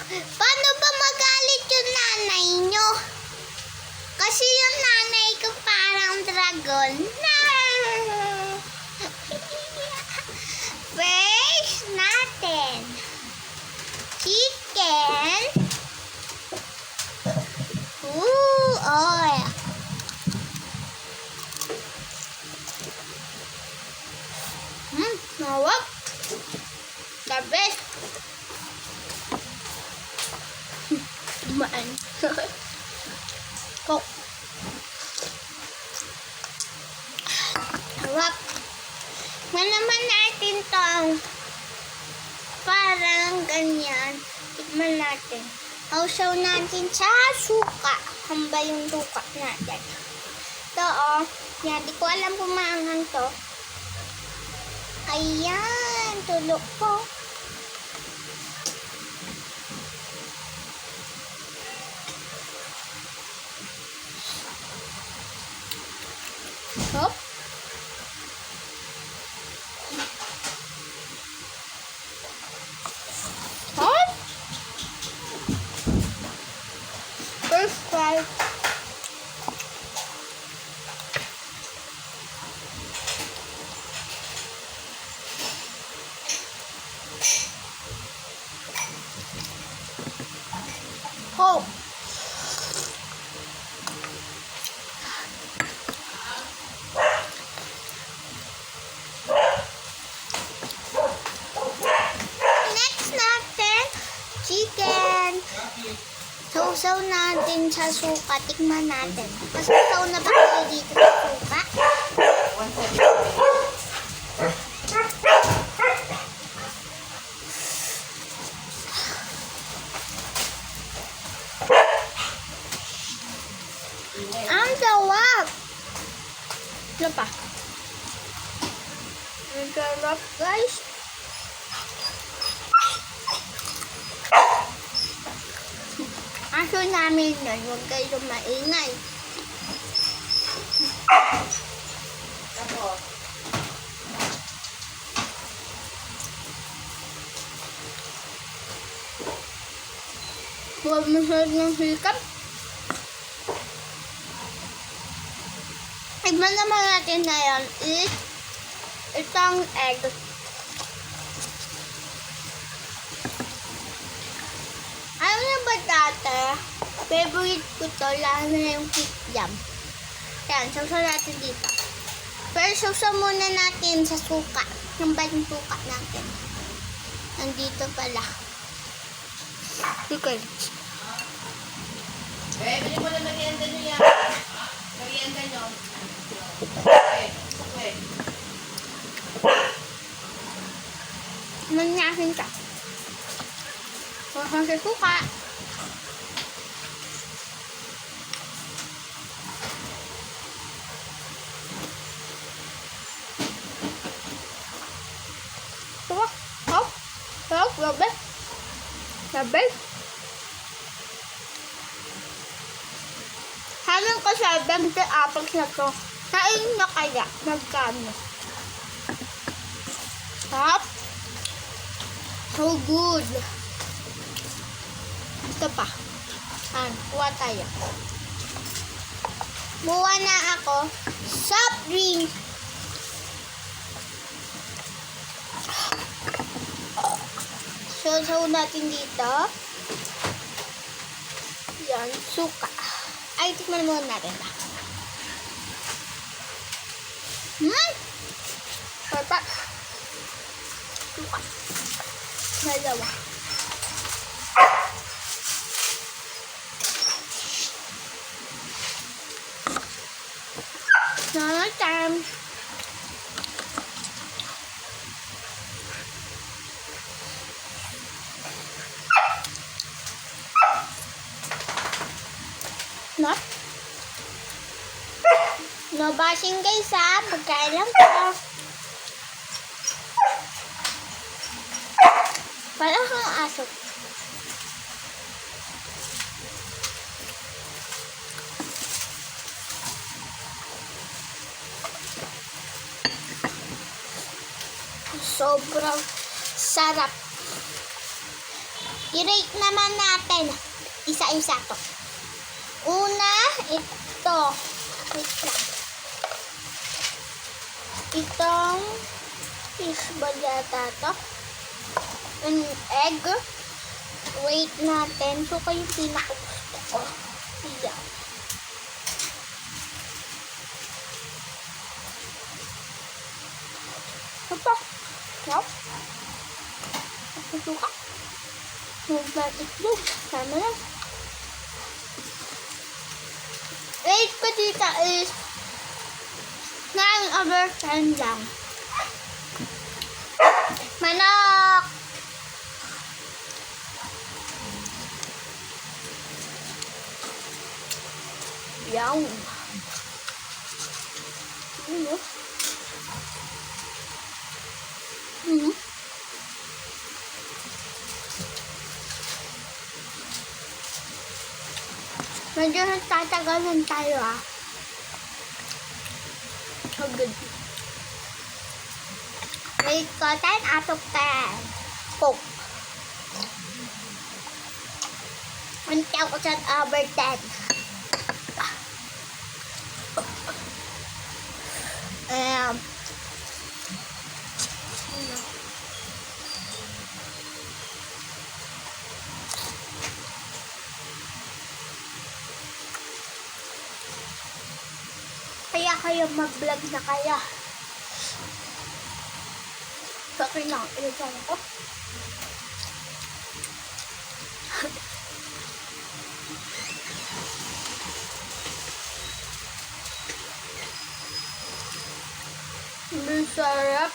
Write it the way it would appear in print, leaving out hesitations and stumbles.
Paano ba magalit yung nanay nyo? Kasi yung nanay ko parang dragon. First natin, chicken. Oh. Nawag. The best. Maan. Coke. Nawag. Malaman natin tong parang ganyan. Tikman natin. Hausaw natin sa suka. Hamba yung suka natin. Ito yan, di ko alam kung maanghang to. Ayan, tulog po. Hop. Hop. First try. Hope. Next natin, chicken. Sausaw natin sa suka. Tikman natin. Mas sausaw na ba kayo dito sa suka? Ang sarap! Ano pa? Ang sarap, guys. Aso namin nun, huwag kayo maingay. Huwag masyad ng hikap. Tignan naman natin na yan is itong egg. Alam niyo ba dati, favorite ko to, lalo na yung kick jam. Yan, sausaw natin dito. Pero sausaw muna natin sa suka. Yung ba yung suka natin? Nandito pala. Okay. Bili mo na merienda nyo yan. Merienda nyo. Okay. Manyahin ka. Huwag sa suka. Hop. Hop. Labas. Labas. Halang ko sa 20 apples na to. Kain na kaya. Magkano? Hop. So good. Ito pa. Kuha tayo. Buwa na ako. Soft drink. So natin dito. Yan. Suka. Ay, tikman muna natin ba? Sarap. Suka. Dalawa. Time. Not? No bashing guys ha. Pagkain lang po. Parang kang aso. Sobrang sarap. I-rate naman natin. Isa-isa to. Una, ito. Wait lang. Itong fish ball yata to. An egg. Wait natin. So, kayo yung pinakagusto ko. Ayan. Ito. Wow. Ito ka. Magbatik din. Sama na. Rate ko dito is 9/10 lang. Manok! Yaw. Ano? Mhm. Medyo nagtatagalan tayo So good. Rate ko 10 out of 10. Coke. 1,000/10. Kaya kayo mag-vlog na kaya. Okay lang, ilagay ko. Masarap.